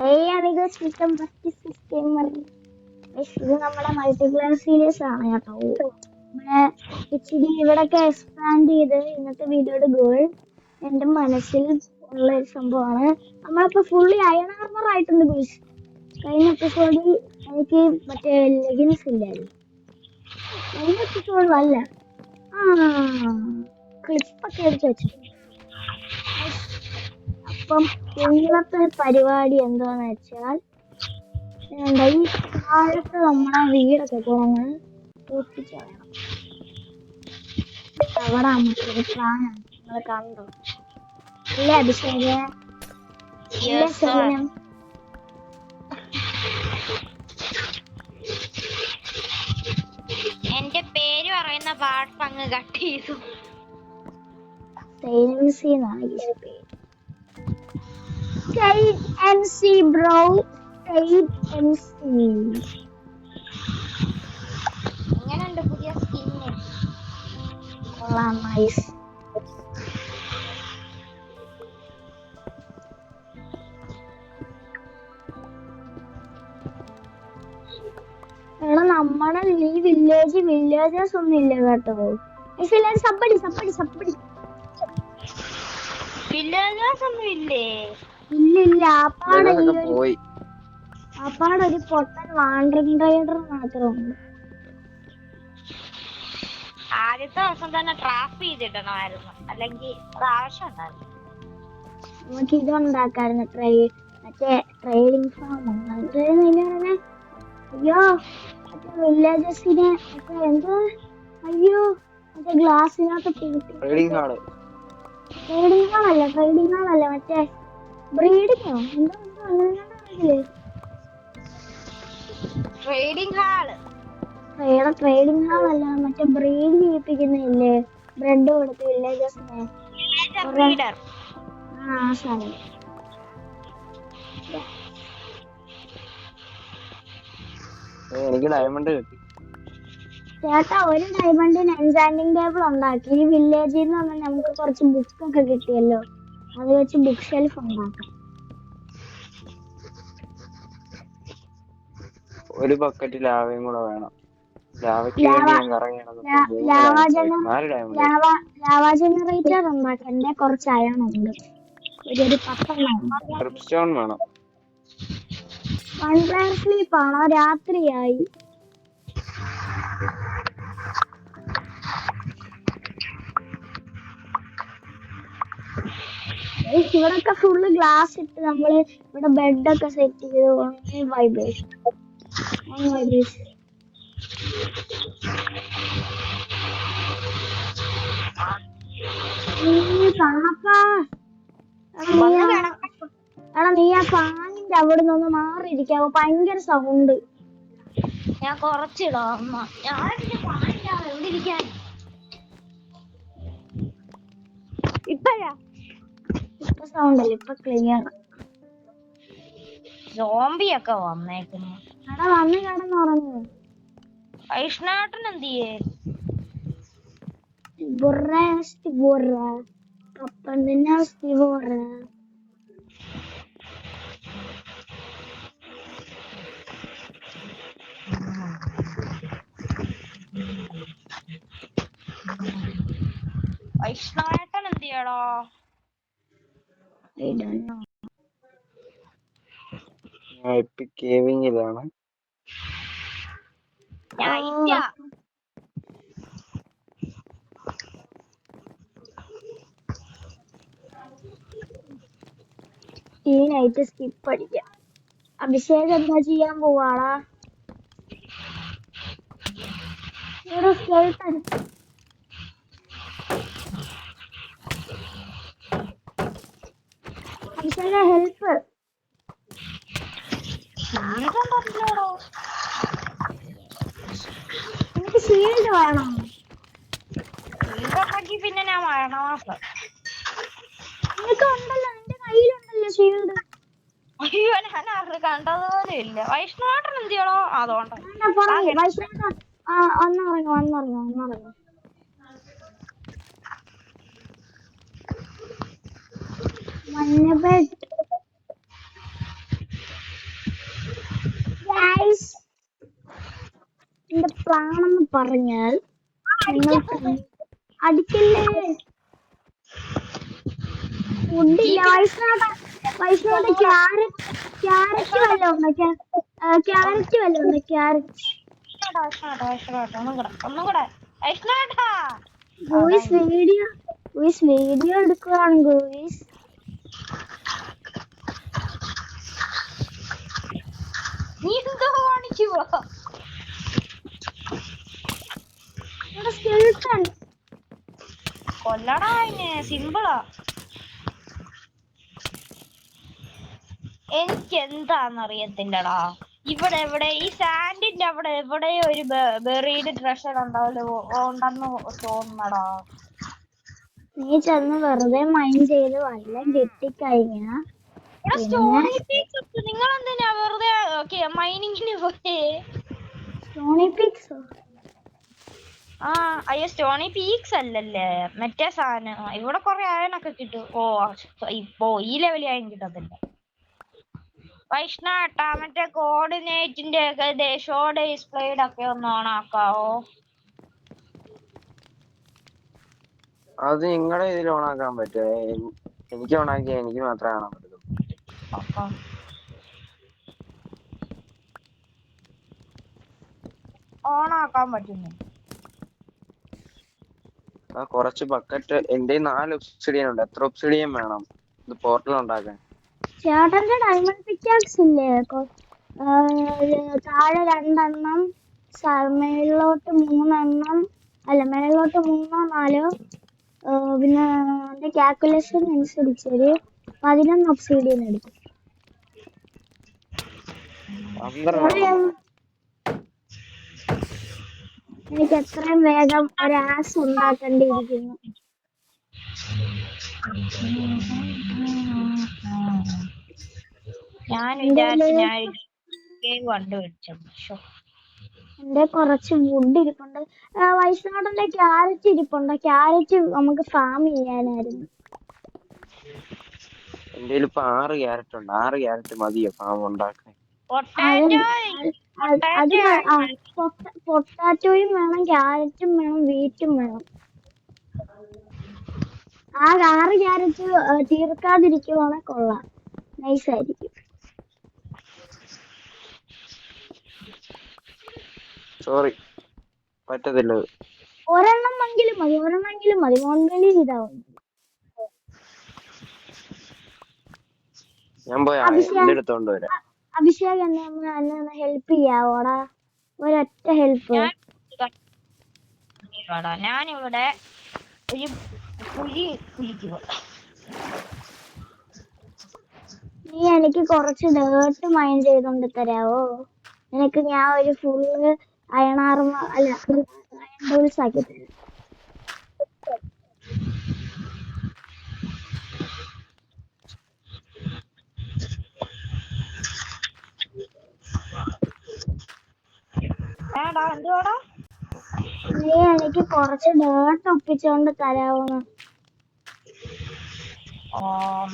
Hey amigos, welcome back to Gamer. ഇത് നമ്മുടെ multiplayer series ആണ് കേട്ടോ. നമ്മളെ ഇച്ചിരി ഇവിടൊക്കെ എക്സ്പാൻഡ് ചെയ്ത് ഇന്നത്തെ വീഡിയോയുടെ ഗോൾ എന്റെ മനസ്സിൽ ഉള്ള ഒരു സംഭവമാണ്. നമ്മളിപ്പോ ഫുള്ളി അയൺ ആർമർ ആയിട്ടുണ്ട് ഗോയ്സ്. കഴിഞ്ഞ എപ്പിസോഡിൽ എനിക്ക് മറ്റേ ലെഗിൻസ് ഇല്ലായിരുന്നു. കഴിഞ്ഞ എപ്പിസോഡിലല്ല, ക്ലിപ്പൊക്കെ എടുത്ത് വെച്ചിട്ടുണ്ട്. അപ്പം ഇന്നത്തെ പരിപാടി എന്താന്ന് വെച്ചാൽ ഈ താഴത്ത് നമ്മളെ വീടൊക്കെ കുറഞ്ഞ് പൊട്ടിച്ചു കളയണം. അവിടെ നമുക്കൊരു പ്ലാനാണ്. നിങ്ങൾ കണ്ടോ? ഇല്ലേ അഭിഷേക്? സേനം എന്റെ പേര് പറയുന്ന പാർട്ട് അങ്ങ് കട്ട് ചെയ്തു. ബ്രോ, എങ്ങനെയുണ്ട് പുതിയ സ്കിന്ന്? നൈസ്. എടാ നമ്മുടെ ഈ വില്ലേജേഴ്സ് ഒന്നും ഇല്ല കേട്ടോ. വില്ലേജേഴ്സ് ഒന്നും ഇല്ലേ? ഇല്ല. അപ്പാടെ ഒരു പൊട്ടൻ വാണ്ടറിംഗ് റൈഡർ മാത്രമുണ്ട്. ആദ്യത്തെ ദിവസം തന്നെ ട്രാപ്പ് ചെയ്തിടണമായിരുന്നു, അല്ലെങ്കിൽ അത് ആവശ്യം ഉണ്ടായിരുന്നു. നമുക്ക് ഇതുണ്ടാക്കായിരുന്നു, മറ്റേ ട്രേഡിംഗ് ഫാം. അയ്യോ മറ്റേ വില്ലേജസിനെ എന്തോ മറ്റേ ഗ്ലാസിനകത്ത് ട്രേഡിംഗ് ഹാളല്ല മറ്റേ ബ്രീഡിങ്ങോ എന്തോ അങ്ങനെ ട്രേഡിംഗ് ഹാളല്ല, മറ്റേ ബ്രീഡ് ചെയ്യിപ്പിക്കുന്നില്ലേ, ബ്രെഡ് കൊടുത്ത് വില്ലേജസിനെ. സാധനം എനിക്ക് ഡയമണ്ട് കിട്ടി ചേട്ടാ. ഒരു ഡയമണ്ടിന് എൻചാന്റിംഗ് ടേബിൾ ഉണ്ടാക്കി. ഈ വില്ലേജിൽ നിന്ന് പറഞ്ഞാൽ നമുക്ക് കുറച്ച് ബുക്ക് ഒക്കെ കിട്ടിയല്ലോ, അത് വെച്ച് ബുക്ക് ഷെൽഫ് ഉണ്ടാക്കാം. ഒരു ബക്കറ്റ് ലാവയും കൂടെ വേണം. ലാവാ ജനറേറ്റർ ഉണ്ടാക്കണ്ടേ? കുറച്ച് അയണുണ്ട്, ഒരു 10 വേണം. വൺ പ്ലെയർ സ്ലീപ്പ് ആണോ? രാത്രിയായി. ഇവിടൊക്കെ ഫുള്ള് ഗ്ലാസ് ഇട്ട് നമ്മള് ഇവിടെ ബെഡൊക്കെ സെറ്റ് ചെയ്ത് വൈബ്രേഷൻ. നീ ആ ഫാനിന്റെ അവിടെ നിന്ന് മാറിയിരിക്കാവോ? ഭയങ്കര സൗണ്ട്. ഞാൻ കുറച്ചിടാം. ഇപ്പൊ സൗണ്ട് അല്ലേ? ഇപ്പൊ ക്ലിയർ. സോംബിയൊക്കെ വന്നേക്കുന്നു. വന്ന് കിടന്നുറങ്ങു. വൈഷ്ണാട്ടൻ എന്തിയേ? വൈഷ്ണവേട്ടൻ എന്തിയാടോ? കേവിങ്ങിലാണ്. ഈ നൈറ്റ് സ്കിപ്പ് അടിക്കാം. അഭിഷേക് എന്താ ചെയ്യാൻ പോവാടാ? അഭിഷേക ഹെൽപ്പ്. എനിക്ക് ഷീൽഡ് വേണം. പിന്നെ ഞാൻ വേണോ? നിനക്ക് ഉണ്ടല്ലോ, നിന്റെ കയ്യിലുണ്ടല്ലോ ഷീൽഡ്. അയ്യോ, ഞാൻ അത് കണ്ടതുപോലെ ഇല്ല. വൈഷ്ണവേട്ടൻ എന്ത് ചെയ്യണോ? അതുകൊണ്ട് വന്നിറങ്ങും. പ്ലാൻ എന്ന് പറഞ്ഞാൽ നിങ്ങൾക്ക് അടിക്കല്ലേ ഫുഡില്ല. വൈഷ്ണവയുടെ ക്യാരറ്റ് വല്ലതും ഉണ്ടോ? ക്യാരറ്റ് വല്ലതും ഉണ്ടോ? ക്യാരറ്റ് ഒന്നും കൂടെ ഗോയ്സ് വീഡിയോ എടുക്കുകയാണ് ഗോയ്സ്. നീ എന്തോ കാണിക്കുവോ? സ്കെൽട്ടൺ കൊല്ലടാ സിമ്പിളാ. എനിക്ക് എന്താന്നറിയത്തില്ലടാ. ഇവിടെ എവിടെ ഈ സാൻഡിന്റെ അവിടെ എവിടെ ഒരു ബെറീഡ് ട്രഷർ ഉണ്ടെന്ന് തോന്നടാ. നീ ചെന്ന് വെറുതെ മൈൻഡ് ചെയ്ത് വല്ലതും കിട്ടിക്കഴിഞ്ഞാ നിങ്ങൾ എന്തിനാ വെറുതെ മൈനിങ്ങിന് പോയേ? സ്റ്റോണി പിക്സോ? അയ്യോ സ്റ്റോണി പീക്സ് അല്ലല്ലേ, മറ്റേ സാധനം. ഇവിടെ കൊറേ അയണൊക്കെ കിട്ടും. ഇപ്പൊ ഈ ലെവലിൽ അയൺ കിട്ടത്തില്ല. വൈഷ്ണവ മറ്റേ കോർഡിനേറ്റിന്റെ ഒക്കെ ഷോ ഡിസ്പ്ലേഡ് ഒക്കെ ഒന്ന് ഓണാക്കാവോ? അത് നിങ്ങളുടെ ഇതിൽ ഓണാക്കാൻ പറ്റുമോ? എനിക്ക് ഓണാക്കിയാ എനിക്ക് മാത്രമേ കാണാൻ പറ്റുള്ളൂ. ഓണാക്കാൻ പറ്റുന്നു. കുറച്ച് ബക്കറ്റ് എന്റെ 4 ഒബ്സിഡിയൻ ഉണ്ട്. എത്ര ഒബ്സിഡിയൻ വേണം ഇത് പോർട്ടൽ ഉണ്ടാക്കാൻ? ചേട്ടന്റെ ഡയമണ്ട് പിക്കാക്സ് ഇല്ലേ? താഴെ 2 എണ്ണം, മേളിലോട്ട് 3 എണ്ണം. അല്ല, മേളിലോട്ട് 3 4. പിന്നെ എന്റെ കാൽക്കുലേഷൻ അനുസരിച്ച് ഒരു 11 ഒബ്സിഡിയൻ എടുക്കും. എനിക്ക് എത്രയും വേഗം ഒരു ആസ് ഉണ്ടാക്കേണ്ടിയിരിക്കുന്നു. എന്റെ കുറച്ച് വുഡ് ഇരിപ്പുണ്ട്. വൈഷ്ണവന്റെ ക്യാരറ്റ് ഇരിപ്പുണ്ട്. ക്യാരറ്റ് നമുക്ക് ഫാം ചെയ്യാനായിരുന്നു. എന്റെ ഇപ്പൊ 6 ക്യാരറ്റ് ഉണ്ട്. 6 ക്യാരറ്റ് മതിയോ ഫാം ഉണ്ടാക്കാൻ? പൊട്ടാറ്റോയും വേണം, ക്യാരറ്റും വേണം, വീറ്റും വേണം. 6 ക്യാരറ്റ് തീർക്കാതിരിക്കുവാണെ കൊള്ളാം, നൈസായിരിക്കും. സോറി, പറ്റത്തില്ല. ഒരെണ്ണമെങ്കിലും മതി. മോൺവെളി ഇതാവും. ഞാൻ പോയി എടുത്തോണ്ട് വരാം. അഭിഷേക് എന്നെ ഹെൽപ്പ് ചെയ്യാവോടാ? ഒരൊറ്റ ഹെൽപ്പ്. ഞാനിവിടെ ഒരു കുഴി കുഴിക്കുക. നീ എനിക്ക് കുറച്ച് ഡേർട്ട് മൈൻഡ് ചെയ്തോണ്ട് തരാവോ? നിനക്ക് ഞാൻ ഒരു ഫുള്ള് അയൺ ആർമർ അല്ല അയൺ ടൂൾസ് ആക്കി തരാം. നീ എനിക്ക് കുറച്ച് ഡേർട്ട് ഒപ്പിച്ചോണ്ട് തരാവോന്ന്?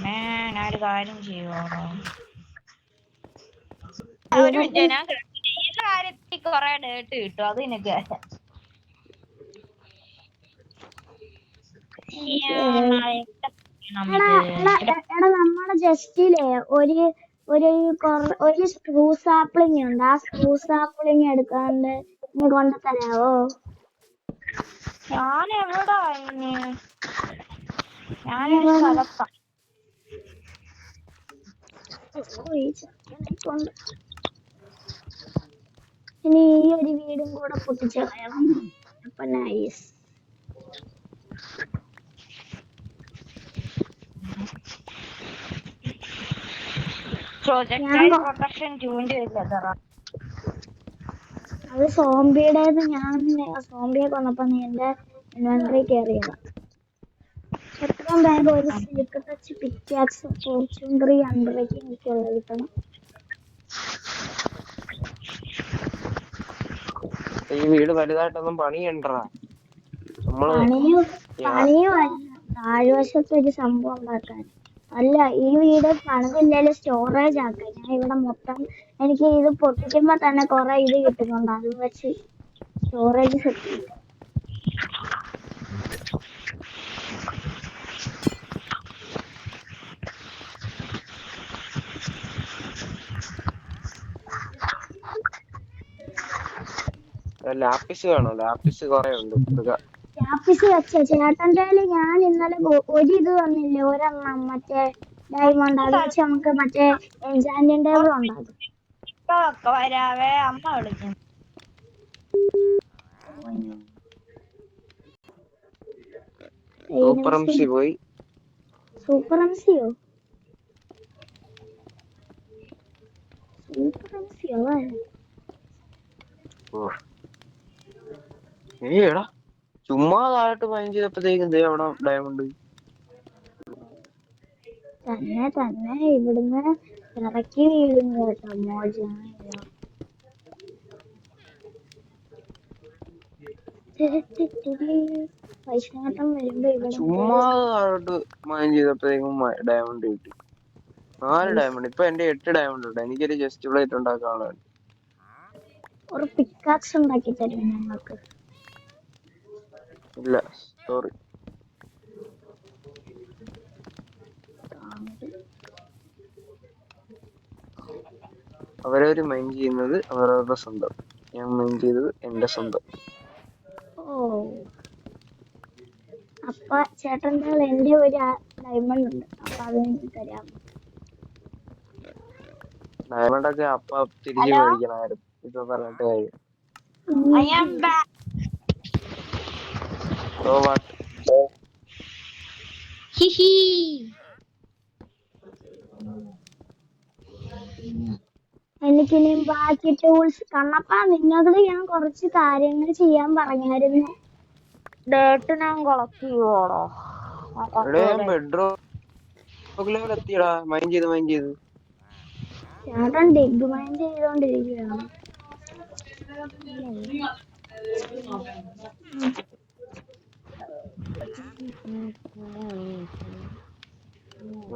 ഞാനൊരു കാര്യം ചെയ്യുവാ. ഒരു മിനിറ്റ്, ഞാൻ കാര്യത്തിൽ കൊറേ ഡേട്ട് കിട്ടും. അത് നിനക്ക് എടാ നമ്മുടെ ജസ്റ്റിലെ ഒരു സ്ക്രൂ സാപ്ലിങ് ഉണ്ട്. ആ സ്ക്രൂ സാപ്ലിങ് എടുക്കാണ്ട് നീ കൊണ്ട് തരാവോ? ഞാനെവിടാ ഞാനൊരു സ്ഥലത്താ. ഇനി ഈ ഒരു വീടും കൂടെ പൊട്ടിച്ച് കളയണം. അപ്പൊ നൈസ്. അത് സോംബിയുടേത്. ഞാൻ സോംബിയെ കൊന്നപ്പോ നീ എന്റെ ഇൻവെന്ററി കയറിയതാ. എത്രയും വേഗം ഒരു സിൽക്ക് ടച്ച് പിക്കാക്സ് ഫോർച്യൂൺ 300 എനിക്കുള്ള കിട്ടണം. ഈ വീട് വലുതായിട്ടൊന്നും പണിയണ്ടാ? പണിയും താഴ്വശത്ത് ഒരു സംഭവം ഉണ്ടാക്കാൻ. അല്ല, ഈ വീട് പണിതില്ലാലും സ്റ്റോറേജ് ആക്കാൻ. ഞാൻ ഇവിടെ മൊത്തം എനിക്ക് ഇത് പൊട്ടിക്കുമ്പോ തന്നെ കൊറേ ഇത് കിട്ടുന്നുണ്ട്. അത് വെച്ച് സ്റ്റോറേജ് സെറ്റ്. ലാപ്പിസ് വേണോ? ലാപ്പിസ് കൊറേ ഉണ്ട്. ലാപ്പിസ് വെച്ച ചേട്ടൻ്റെ ഞാൻ ഇന്നലെ ഒരു ഇത് തന്നില്ലേ, ഒരെണ്ണം മറ്റേ ഡയമണ്ട്, അത് വെച്ച് നമുക്ക് മറ്റേ എൻചാന്റിംഗ് ടേബിൾ ഉണ്ടാകും. ഒക്കെ വരാവേ, അമ്മ വിളിക്കും. സൂപ്പർ എംസി പോയി. സൂപ്പർ എംസിയോ? സൂപ്പർ എംസിയോ? എടാ ചുമ്മാ താഴോട്ട് പൈൻ ചെയ്തപ്പോഴത്തേക്കും അവിടെ ഡയമണ്ട് തന്നെ തന്നെ ഇവിടുന്ന് ഇറക്കി വീഴുന്നു കേട്ടോ. മോചനം വൈഷ്ണവട്ടം വരുമ്പോ ഇവിടെ ചുമ്മാ താഴോട്ട് മൈൻ ചെയ്തപ്പോഴത്തേക്കും ഡയമണ്ട് കിട്ടി. 4 ഡയമണ്ട്. ഇപ്പൊ എന്റെ 8 ഡയമണ്ട് ഉണ്ട്. എനിക്കൊരു ജസ്റ്റ് പ്ലേറ്റ് ഉണ്ടാക്കാനുള്ള. ഒരു പിക്കാക്സ് ഉണ്ടാക്കി തരും ഞങ്ങൾക്ക്. ഇല്ല, സോറി. അവരവര് മൈൻ ചെയ്യുന്നത് അവരവരുടെ സ്വന്തം. ഞാൻ മൈൻ ചെയ്തത് എന്റെ സ്വന്തം. ഓ, അപ്പൊ ചേട്ടൻ്റെ എന്റെ ഒരു ഡയമണ്ട് ഉണ്ട്, അപ്പൊ അത് എനിക്ക് തരാം. ഡയമണ്ട് ഒക്കെ അപ്പ തിരിച്ചു മേടിക്കണമായിരുന്നു. ഇപ്പൊ പറഞ്ഞിട്ട് കാര്യം. എനിക്കിനി ബാക്കി ടൂൾസ് കണ്ണപ്പാ, നിന്നോട് ഞാൻ കുറച്ച് കാര്യങ്ങൾ ചെയ്യാൻ പറഞ്ഞായിരുന്നു. ഡേട്ട് ഞാൻ കളക്ട് ചെയ്യുവോളോ? ബെഡ്റൂം എത്തിയടാ. മൈൻ ചെയ്ത് ചേട്ടൻ ഡിഗ് മൈൻ ചെയ്തോണ്ടിരിക്കുകയാണ്.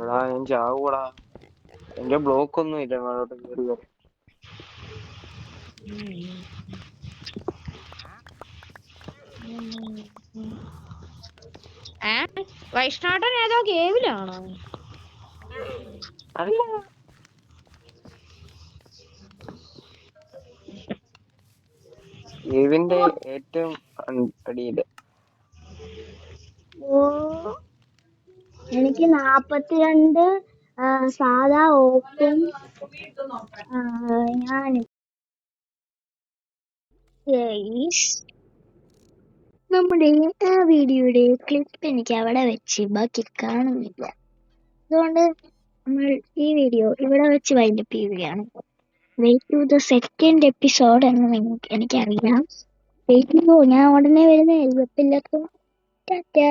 എടാ ഞാൻ ചാവൂടാ. എന്റെ ബ്ലോക്ക് ഒന്നും ഇല്ല അങ്ങോട്ട് കയറി. വൈഷ്ണവട്ടൻ ഏതോ കേവിലാണോ? അല്ല, കേവിന്റെ ഏറ്റവും അടിയില്. ഓ, എനിക്ക് 42 സാധാ ഓപ്പും ഞാൻ നമ്മുടെ ആ വീഡിയോയുടെ ക്ലിപ്പ് എനിക്ക് അവിടെ വെച്ച് ബാക്കി കാണുന്നില്ല. അതുകൊണ്ട് നമ്മൾ ഈ വീഡിയോ ഇവിടെ വെച്ച് വൈൻഡപ്പ് ചെയ്യുകയാണ്. Wait to the second episode എന്ന് എനിക്കറിയാം. വെയിറ്റ് ചെയ്തോ, ഞാൻ ഉടനെ വരുന്നേ. ടാറ്റാ.